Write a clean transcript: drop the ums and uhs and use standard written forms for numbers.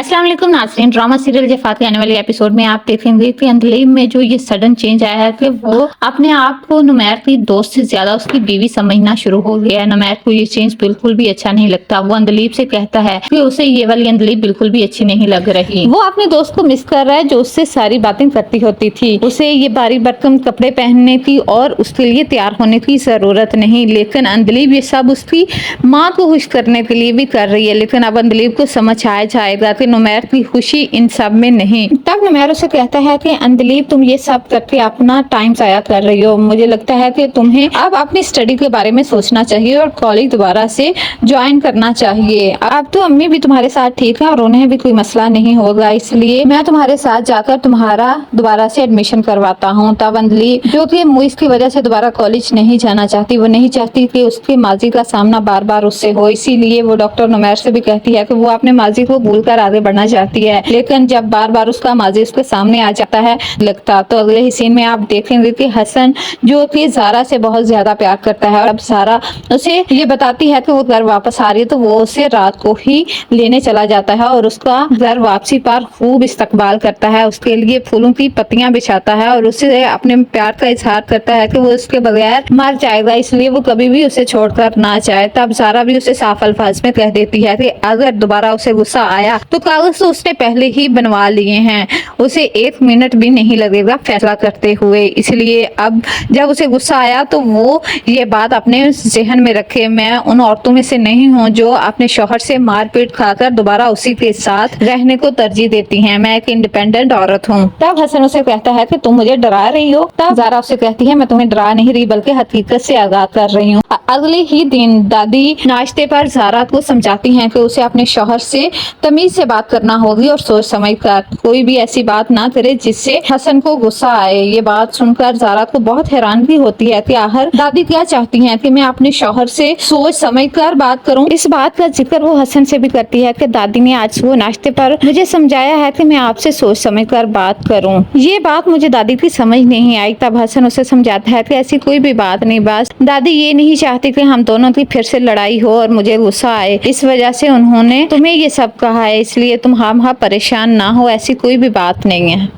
अस्सलाम वालेकुम नाज़रीन। ड्रामा सीरियल जफ़ा के आने वाले एपिसोड में आप देखेंगे कि अंधलेब में जो ये सडन चेंज आया है कि वो अपने आप को नुमैर की दोस्त से ज्यादा उसकी बीवी समझना शुरू हो गया है। नुमैर को ये चेंज बिल्कुल भी अच्छा नहीं लगता। वो अंधलेब से कहता है कि उसे ये वाली अंधलेब बिल्कुल भी अच्छी नहीं लग रही। वो अपने दोस्त को मिस कर रहा है जो उससे सारी बातें करती होती थी। उसे ये भारी भरकम कपड़े पहनने की और उसके लिए तैयार होने की जरूरत नहीं, लेकिन अंधलेब ये सब उसकी माँ को खुश करने के लिए भी कर रही है। लेकिन अब अंधलेब को समझ आ जाएगा कि नुमैर की खुशी इन सब में नहीं। तब नुमैर उसे कहता है कि अंधलेब तुम ये सब करके अपना टाइम जाया कर रही हो। मुझे लगता है कि तुम्हें अब अपनी स्टडी के बारे में सोचना चाहिए और कॉलेज दोबारा से ज्वाइन करना चाहिए। अब तो अम्मी भी तुम्हारे साथ ठीक है और उन्हें भी कोई मसला नहीं होगा, इसलिए मैं तुम्हारे साथ जाकर तुम्हारा दोबारा से एडमिशन करवाता हूँ। तब अंधलेब जो कि मुइज़ की वजह से दोबारा कॉलेज नहीं जाना चाहती, वो नहीं चाहती कि उसके माजी का सामना बार बार उससे हो, इसीलिए वो डॉक्टर नुमैर से भी कहती है कि वो अपने माजी को भूलकर आगे बढ़ना चाहती है। लेकिन जब बार बार उसका माजी उसके सामने आ जाता है लगता, तो अगले ही सीन में आप देखेंगे कि हसन जो कि ज़ारा से बहुत ज्यादा प्यार करता है और अब ज़ारा उसे ये बताती है कि वो घर वापस आ रही है, तो वो उसे रात को ही लेने चला जाता है और उसका घर वापसी पर खूब इस्तकबाल करता है, उसके लिए फूलों की पत्तियां बिछाता है और उसे अपने प्यार का इजहार करता है कि वो उसके बगैर मर जाएगा, इसलिए वो कभी भी उसे छोड़कर ना जाए। तब ज़ारा भी उसे साफ अल्फाज में कह देती है कि अगर दोबारा उसे गुस्सा आया तो कागज तो उसने पहले ही बनवा लिए हैं, उसे 1 मिनट भी नहीं लगेगा फैसला करते हुए, इसलिए अब जब उसे गुस्सा आया तो वो ये बात अपने जहन में रखे, मैं उन औरतों में से नहीं हूँ जो अपने शौहर से मारपीट खाकर दोबारा उसी के साथ रहने को तरजीह देती हैं, मैं एक इंडिपेंडेंट औरत हूँ। तब हसन उसे कहता है कि तुम मुझे डरा रही हो। तब ज़ारा उसे कहती है मैं तुम्हें डरा नहीं रही बल्कि हकीकत से आगाह कर रही हूँ। अगले ही दिन दादी नाश्ते पर ज़ारा को समझाती हैं कि उसे अपने शौहर से तमीज से बात करना होगी और सोच समझ कर कोई भी ऐसी बात ना करे जिससे हसन को गुस्सा आए। ये बात सुनकर ज़ारा को बहुत हैरानगी होती है कि आखिर दादी क्या चाहती हैं कि मैं अपने शौहर से सोच समझ कर बात करूं। इस बात का जिक्र वो हसन से भी करती है कि दादी ने आज सुबह नाश्ते पर मुझे समझाया है कि मैं आपसे सोच समझ कर बात करूं। ये बात मुझे दादी की समझ नहीं आई। तब हसन उसे समझाता है कि ऐसी कोई भी बात नहीं, बस दादी ये नहीं चाहती कि हम दोनों की फिर से लड़ाई हो और मुझे गुस्सा आए, इस वजह से उन्होंने तुम्हें ये सब कहा है, इसलिए तुम हम परेशान ना हो, ऐसी कोई भी बात नहीं है।